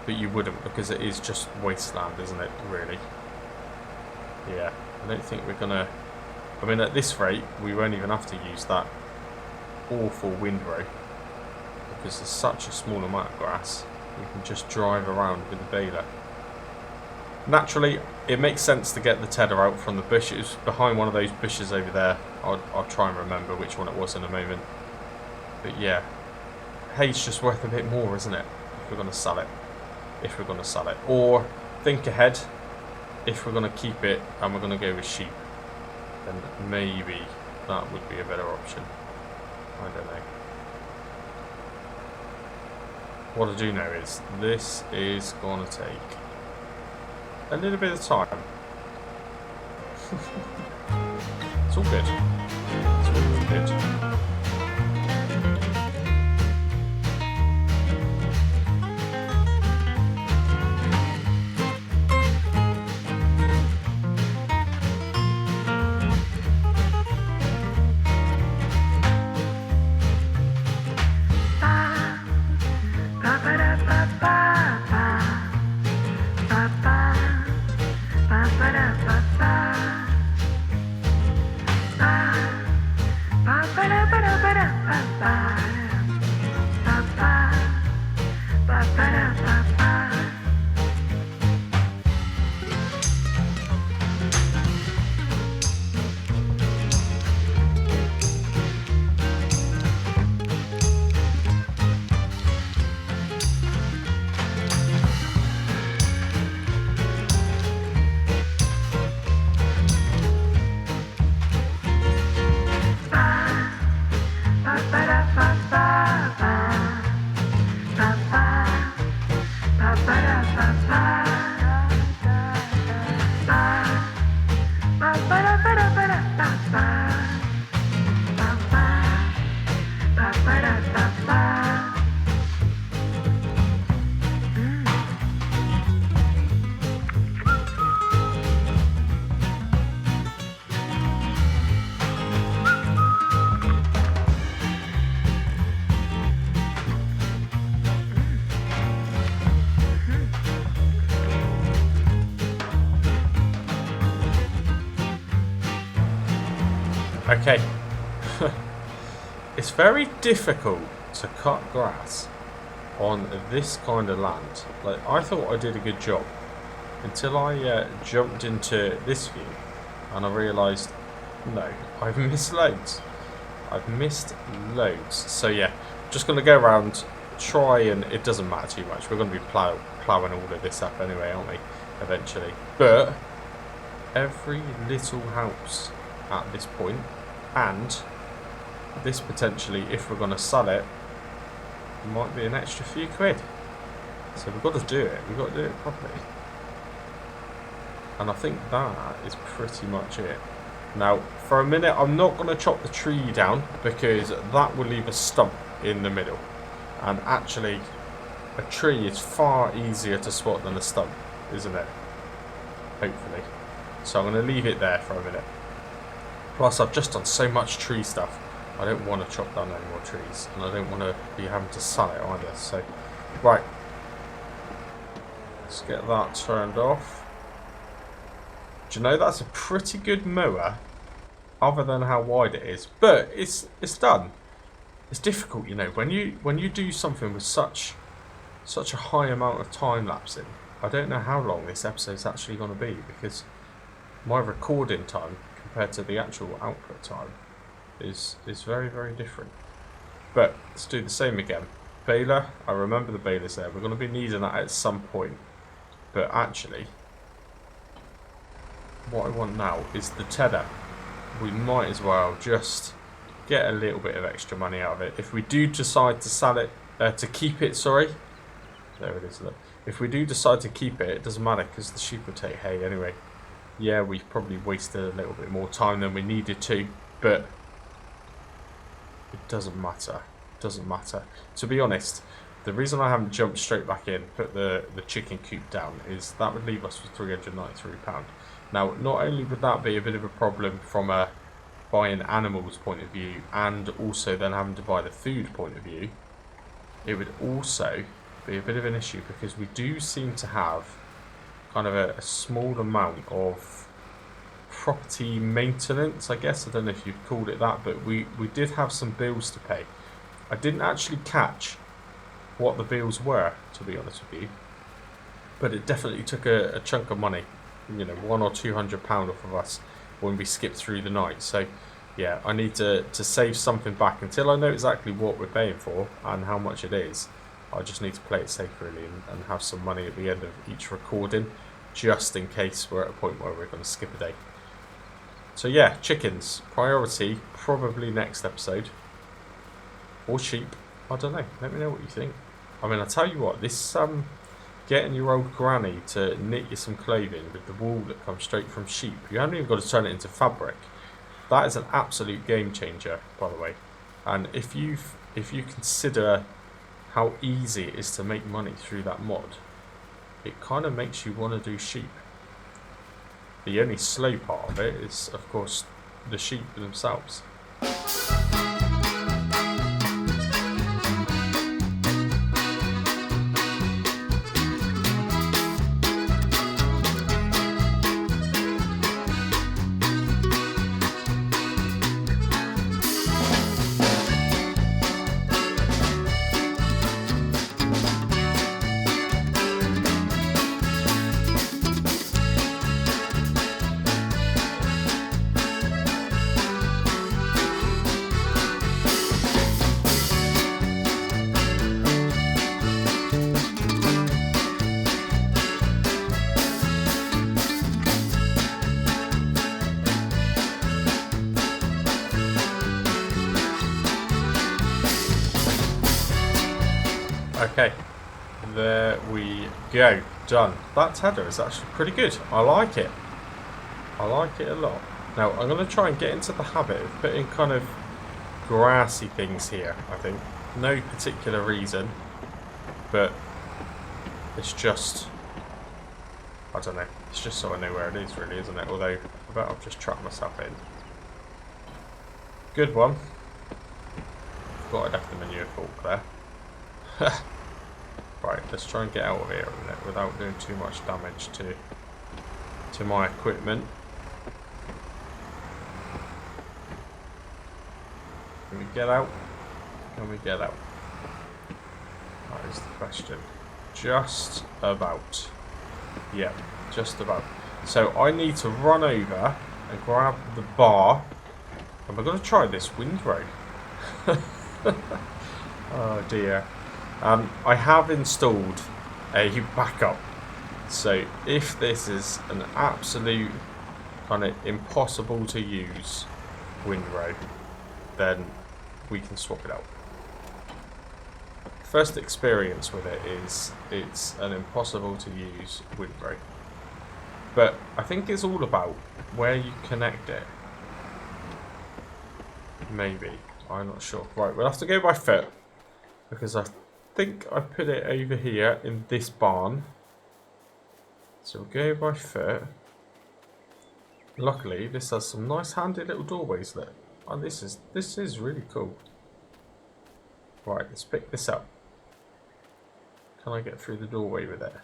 But you wouldn't, because it is just wasteland, isn't it, really? Yeah, I don't think we're gonna... I mean, at this rate, we won't even have to use that awful windrow, because there's such a small amount of grass. We can just drive around with the baler. Naturally, it makes sense to get the tedder out from the bushes. Behind one of those bushes over there, I'll try and remember which one it was in a moment. But yeah, hay's just worth a bit more, isn't it? If we're going to sell it. If we're going to sell it. Or think ahead. If we're going to keep it and we're going to go with sheep, then maybe that would be a better option. I don't know. What I do know is this is going to take a little bit of time. It's all good. It's all good. Okay. It's very difficult to cut grass on this kind of land. Like, I thought I did a good job until I jumped into this view and I realised, no, I've missed loads. I've missed loads. So yeah, just going to go around, try, and it doesn't matter too much. We're going to be ploughing all of this up anyway, aren't we, eventually. But every little helps at this point, and this potentially, if we're going to sell it, might be an extra few quid. So we've got to do it. We've got to do it properly. And I think that is pretty much it. Now, for a minute, I'm not going to chop the tree down because that will leave a stump in the middle. And actually, a tree is far easier to spot than a stump, isn't it? Hopefully. So I'm going to leave it there for a minute. Plus, I've just done so much tree stuff. I don't want to chop down any more trees. And I don't want to be having to sell it either. So, right. Let's get that turned off. Do you know, that's a pretty good mower, other than how wide it is. But it's done. It's difficult, you know, when you do something with such a high amount of time lapsing. I don't know how long this episode's actually going to be, because my recording time compared to the actual output time is very, very different. But let's do the same again. Baler, I remember the balers there. We're going to be needing that at some point. But actually, what I want now is the tedder. We might as well just get a little bit of extra money out of it. If we do decide to sell it, to keep it, sorry. There it is, look. If we do decide to keep it, it doesn't matter because the sheep will take hay anyway. Yeah, we've probably wasted a little bit more time than we needed to, but it doesn't matter. It doesn't matter. To be honest, the reason I haven't jumped straight back in, put the chicken coop down, is that would leave us with £393. Now, not only would that be a bit of a problem from a buying animals point of view, and also then having to buy the food point of view, it would also be a bit of an issue because we do seem to have kind of a small amount of property maintenance, I guess. I don't know if you'd call it that, but we did have some bills to pay. I didn't actually catch what the bills were, to be honest with you, but it definitely took a chunk of money, you know, £100 or £200 off of us when we skipped through the night. So yeah, I need to save something back until I know exactly what we're paying for and how much it is. I just need to play it safe really and have some money at the end of each recording, just in case we're at a point where we're going to skip a day. So yeah, chickens, priority, probably next episode. Or sheep, I don't know, let me know what you think. I mean, I'll tell you what, this getting your old granny to knit you some clothing with the wool that comes straight from sheep, you haven't even got to turn it into fabric. That is an absolute game changer, by the way. And if you consider how easy it is to make money through that mod, it kind of makes you want to do sheep. The only slow part of it is, of course, the sheep themselves. Okay, there we go, done. That tedder is actually pretty good. I like it. I like it a lot. Now, I'm going to try and get into the habit of putting kind of grassy things here, I think. No particular reason, but it's just, I don't know, it's just so I know where it is really, isn't it? Although, I bet I've just trapped myself in. Good one. Thought I'd have the manure fork there. Right, let's try and get out of here a minute without doing too much damage to my equipment. Can we get out? Can we get out? That is the question. Just about. Yeah, just about. So I need to run over and grab the bar. And we're going to try this windrow. Oh dear. I have installed a backup. So if this is an absolute kind of impossible to use windrow, then we can swap it out. First experience with it is it's an impossible to use windrow. But I think it's all about where you connect it. Maybe. I'm not sure. Right, we'll have to go by foot. Because I think I put it over here in this barn. So we'll go by foot. Luckily, this has some nice handy little doorways there. Oh, this is really cool. Right, let's pick this up. Can I get through the doorway with it?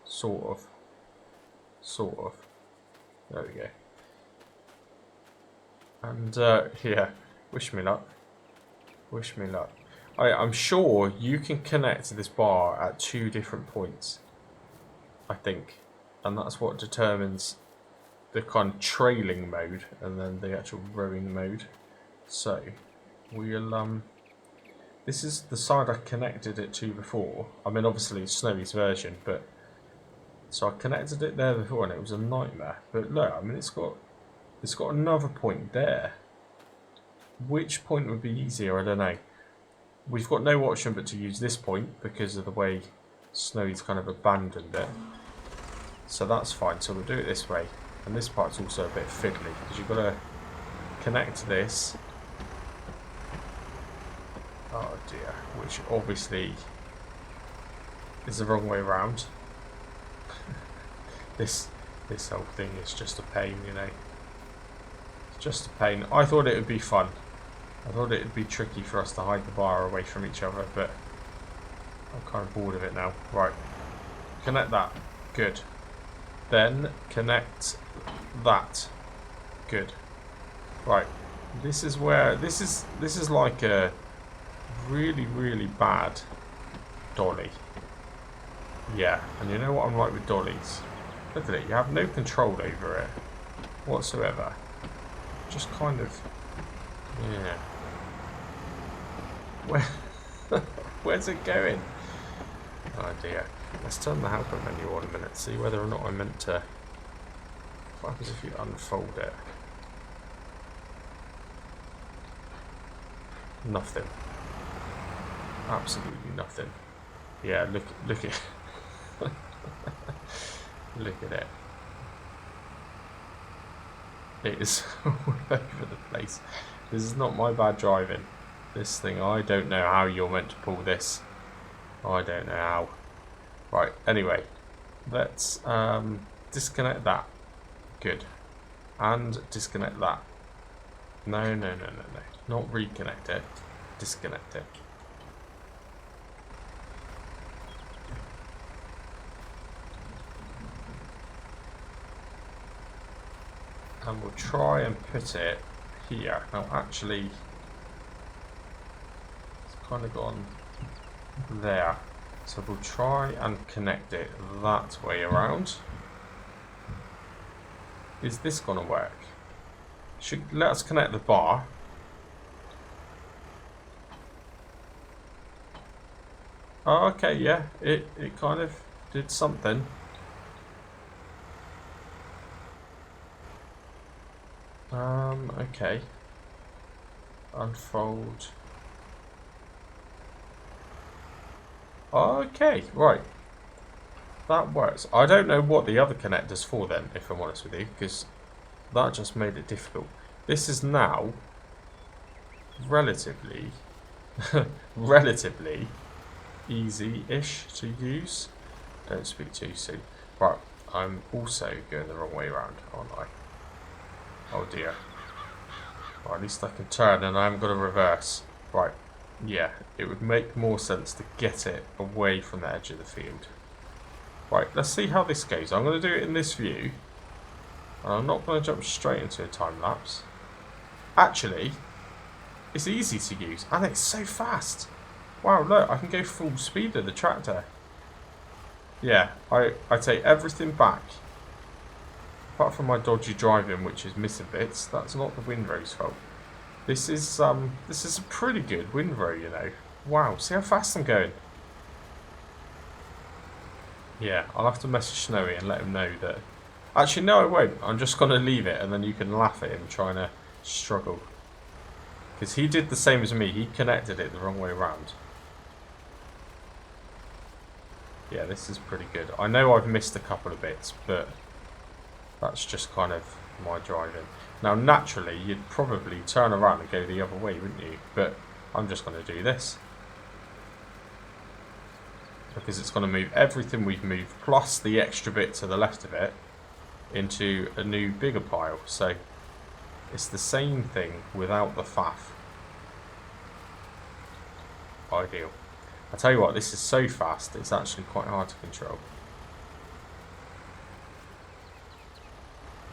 Sort of. Sort of. There we go. And, yeah, wish me luck. Wish me luck. I'm sure you can connect to this bar at 2 different points. I think. And that's what determines the kind of trailing mode and then the actual rowing mode. So, we'll, this is the side I connected it to before. I mean, obviously, Snowy's version, but... So I connected it there before and it was a nightmare. But look, I mean, it's got another point there. Which point would be easier? I don't know. We've got no option but to use this point because of the way Snowy's kind of abandoned it. So that's fine. So we'll do it this way. And this part's also a bit fiddly because you've got to connect to this. Oh dear. Which obviously is the wrong way around. This whole thing is just a pain, you know. It's just a pain. I thought it would be fun. I thought it would be tricky for us to hide the bar away from each other, but I'm kind of bored of it now. Right. Connect that. Good. Then connect that. Good. Right. This is where this is like a really, really bad dolly. Yeah, and you know what I'm like with dollies? Look at it, you have no control over it whatsoever. Just kind of, yeah. Where's it going? Oh dear. Let's turn the helper menu on a minute, see whether or not I'm meant to. What happens if you unfold it? Nothing. Absolutely nothing. Yeah, look at look at it. It is all over the place. This is not my bad driving. This thing, I don't know how you're meant to pull this. I don't know how. Right, anyway. Let's disconnect that. Good. And disconnect that. No. Not reconnect it. Disconnect it. And we'll try and put it here. Now actually, it's kind of gone there. So we'll try and connect it that way around. Is this going to work? Let us connect the bar. Oh, okay, yeah, it kind of did something. Okay. Unfold. Okay, right. That works. I don't know what the other connector's for then, if I'm honest with you, because that just made it difficult. This is now relatively relatively easy-ish to use. Don't speak too soon. Right, I'm also going the wrong way around, aren't I? Oh dear. Well, at least I can turn and I haven't got to reverse. Right, yeah, it would make more sense to get it away from the edge of the field. Right, let's see how this goes. I'm going to do it in this view. And I'm not going to jump straight into a time lapse. Actually, It's easy to use, and it's so fast. Wow, look, I can go full speed of the tractor. Yeah, I take everything back. Apart from my dodgy driving, which is missing bits, that's not the windrow's fault. This is a pretty good windrow, you know. Wow, see how fast I'm going. Yeah, I'll have to message Snowy and let him know that. Actually, no, I won't. I'm just gonna leave it, and then you can laugh at him trying to struggle. Because he did the same as me. He connected it the wrong way around. Yeah, this is pretty good. I know I've missed a couple of bits, but that's just kind of my driving. Now, naturally, you'd probably turn around and go the other way, wouldn't you? But I'm just going to do this. Because it's going to move everything we've moved, plus the extra bit to the left of it, into a new, bigger pile. So, it's the same thing without the faff. Ideal. I tell you what, this is so fast, it's actually quite hard to control.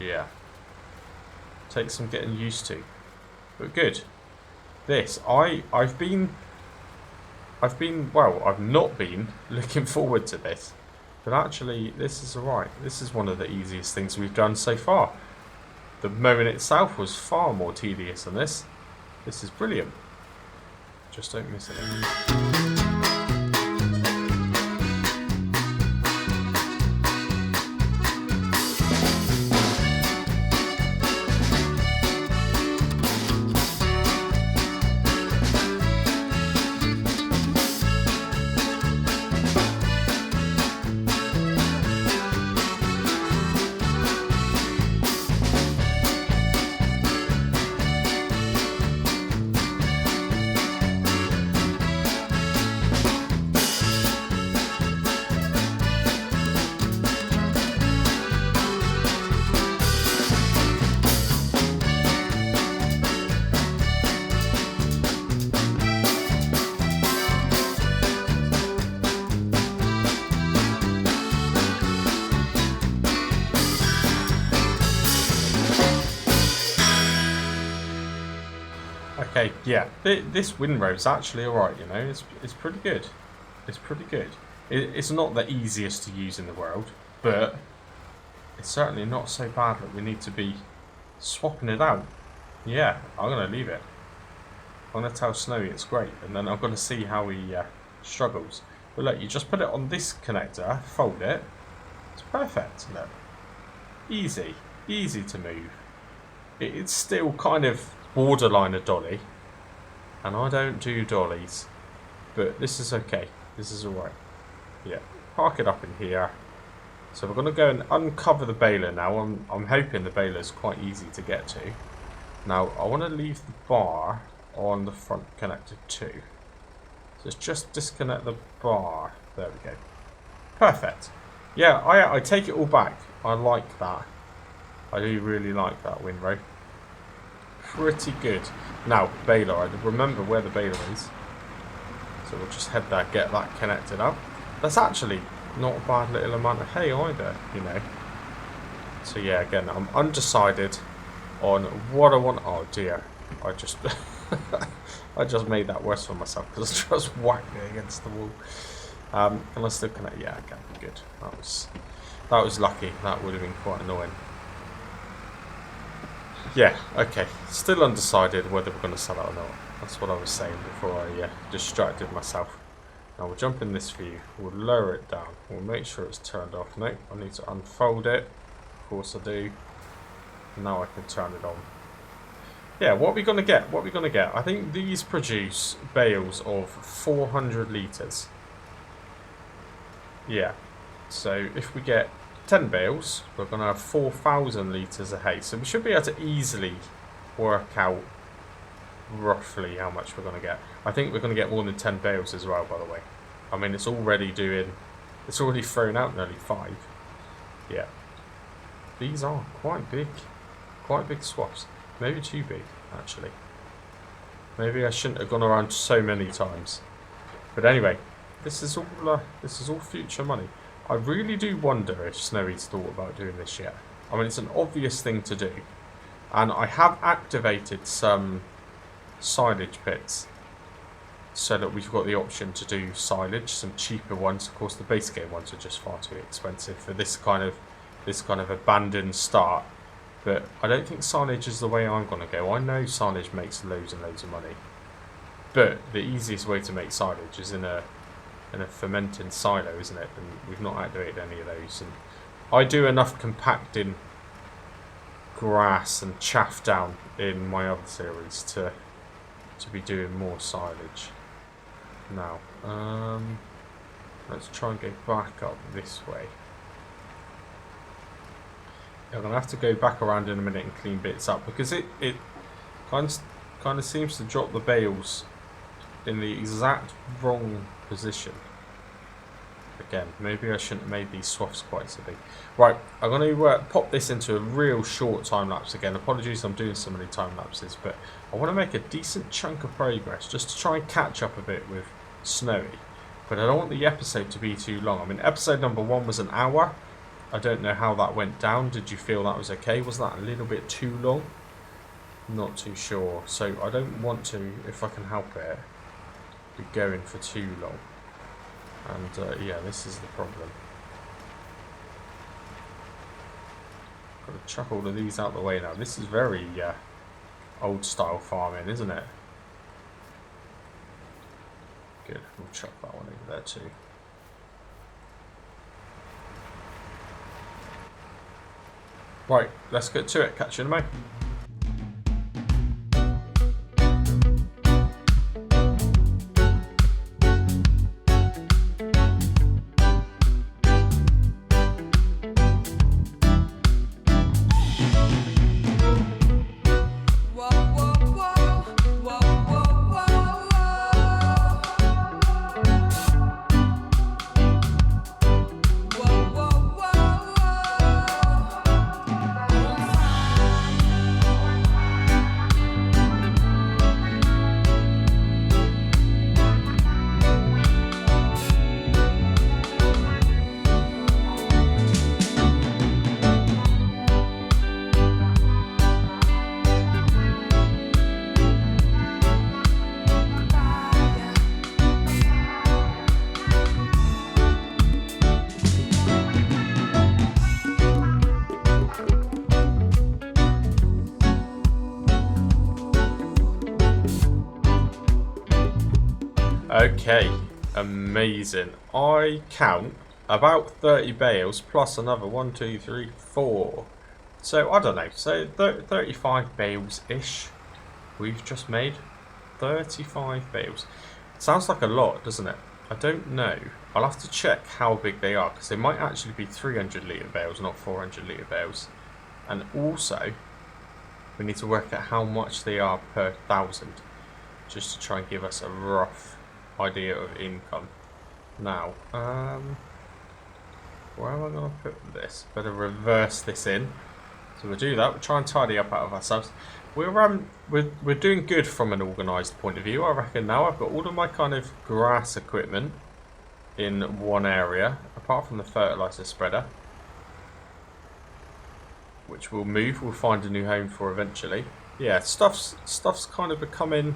Yeah. Takes some getting used to. But good. This, I've not been looking forward to this. But actually, this is alright. This is one of the easiest things we've done so far. The mowing itself was far more tedious than this. This is brilliant. Just don't miss it. Okay, yeah, this windrow is actually alright, you know, it's pretty good. It's pretty good. It's not the easiest to use in the world, but it's certainly not so bad that we need to be swapping it out. Yeah, I'm going to leave it. I'm going to tell Snowy it's great, and then I'm going to see how he struggles. But look, you just put it on this connector, fold it. It's perfect, look. Easy. Easy to move. It's still kind of borderline a dolly, and I don't do dollies, but this is okay. This is alright. Yeah, park it up in here. So we're going to go and uncover the baler now. I'm hoping the baler's quite easy to get to. Now, I want to leave the bar on the front connector too. So let's just disconnect the bar. There we go. Perfect. Yeah, I take it all back. I like that. I do really like that windrow. Pretty good. Now, baler. I remember where the baler is. So we'll just head there, get that connected up. That's actually not a bad little amount of hay either, you know. So yeah, again, I'm undecided on what I want. Oh dear. I just I just made that worse for myself because I just whacked it against the wall. Can I still connect? Yeah, okay, good. That was lucky. That would have been quite annoying. Yeah, okay. Still undecided whether we're going to sell it or not. That's what I was saying before I distracted myself. Now we'll jump in this view. We'll lower it down. We'll make sure it's turned off. No, I need to unfold it. Of course I do. Now I can turn it on. Yeah, what are we going to get? What are we going to get? I think these produce bales of 400 litres. Yeah. So if we get 10 bales, we're going to have 4,000 litres of hay. So we should be able to easily work out roughly how much we're going to get. I think we're going to get more than 10 bales as well, by the way. I mean, it's already thrown out nearly 5. Yeah. These are quite big swaths. Maybe too big, actually. Maybe I shouldn't have gone around so many times. But anyway, this is all future money. I really do wonder if Snowy's thought about doing this yet. I mean, it's an obvious thing to do. And I have activated some silage pits, so that we've got the option to do silage, some cheaper ones. Of course, the base game ones are just far too expensive for this kind of abandoned start. But I don't think silage is the way I'm going to go. I know silage makes loads and loads of money, but the easiest way to make silage is in a fermenting silo, isn't it? And we've not activated any of those. And I do enough compacting grass and chaff down in my other series to be doing more silage. Now, let's try and go back up this way. I'm gonna have to go back around in a minute and clean bits up, because it kind of seems to drop the bales in the exact wrong position. Again, maybe I shouldn't have made these swaths quite so big. Right, I'm going to pop this into a real short time lapse again. Apologies, I'm doing so many time lapses, but I want to make a decent chunk of progress just to try and catch up a bit with Snowy. But I don't want the episode to be too long. I mean, episode number 1 was an hour. I don't know how that went down. Did you feel that was okay? Was that a little bit too long? Not too sure. So I don't want to, if I can help it, be going for too long. And yeah, this is the problem. Got to chuck all of these out the way now. This is very old style farming, isn't it? Good, we'll chuck that one over there too. Right, let's get to it. Catch you in a moment. Okay, amazing. I count about 30 bales plus another 1, 2, 3, 4. So I don't know, so 35 bales-ish we've just made. 35 bales. Sounds like a lot, doesn't it? I don't know. I'll have to check how big they are, because they might actually be 300 litre bales, not 400 litre bales. And also, we need to work out how much they are per 1,000, just to try and give us a rough idea of income. Now, where am I going to put this? Better reverse this in. So we'll do that. We'll try and tidy up out of ourselves. We're doing good from an organised point of view, I reckon. Now I've got all of my kind of grass equipment in one area, apart from the fertiliser spreader, which we'll move. We'll find a new home for eventually. Yeah, stuff's kind of becoming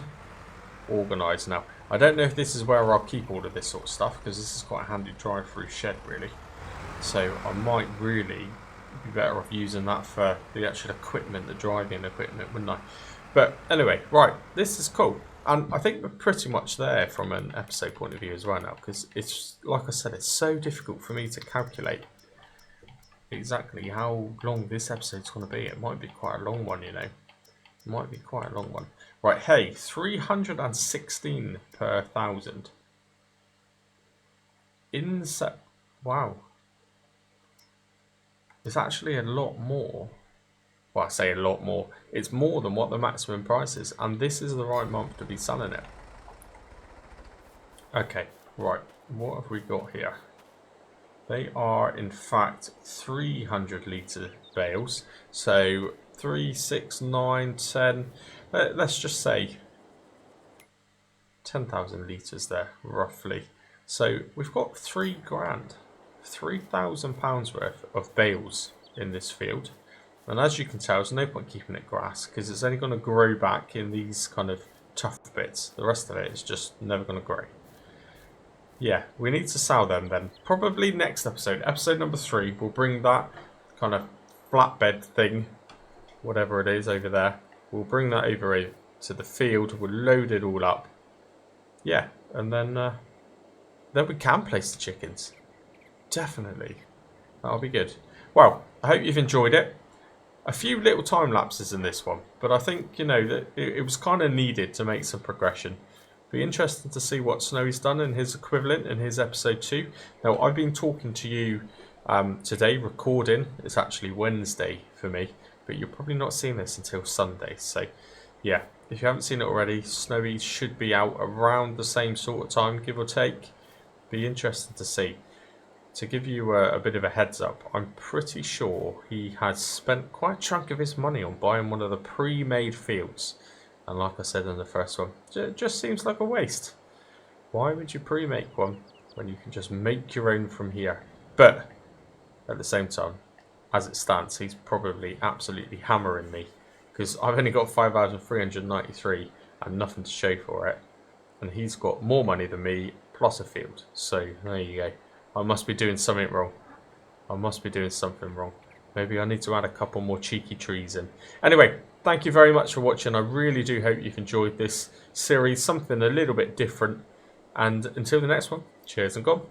organised now. I don't know if this is where I'll keep all of this sort of stuff, because this is quite a handy drive-through shed, really. So I might really be better off using that for the actual equipment, the driving equipment, wouldn't I? But anyway, right, this is cool. And I think we're pretty much there from an episode point of view as well now, because it's, like I said, it's so difficult for me to calculate exactly how long this episode's going to be. It might be quite a long one, you know. It might be quite a long one. Right, hey, 316 per 1,000. Wow. It's actually a lot more. Well, I say a lot more. It's more than what the maximum price is. And this is the right month to be selling it. Okay, right. What have we got here? They are, in fact, 300 litre bales. So 3, 6, 9, 10. Let's just say 10,000 litres there, roughly. So we've got £3,000, £3,000 worth of bales in this field. And as you can tell, there's no point keeping it grass, because it's only going to grow back in these kind of tough bits. The rest of it is just never going to grow. Yeah, we need to sow them then. Probably next episode, episode number 3, we'll bring that kind of flatbed thing, whatever it is over there. We'll bring that over to the field. We'll load it all up. Yeah, and then we can place the chickens. Definitely. That'll be good. Well, I hope you've enjoyed it. A few little time lapses in this one, but I think, you know, that it was kind of needed to make some progression. Be interesting to see what Snowy's done in his equivalent in his episode 2. Now, I've been talking to you today, recording. It's actually Wednesday for me, but you're probably not seeing this until Sunday. So, yeah, if you haven't seen it already, Snowy should be out around the same sort of time, give or take. Be interesting to see. To give you a bit of a heads up, I'm pretty sure he has spent quite a chunk of his money on buying one of the pre-made fields. And like I said in the first one, it just seems like a waste. Why would you pre-make one when you can just make your own from here? But at the same time, as it stands, he's probably absolutely hammering me, because I've only got 5,393 and nothing to show for it. And he's got more money than me, plus a field. So there you go. I must be doing something wrong. I must be doing something wrong. Maybe I need to add a couple more cheeky trees in. Anyway, thank you very much for watching. I really do hope you've enjoyed this series. Something a little bit different. And until the next one, cheers and gone.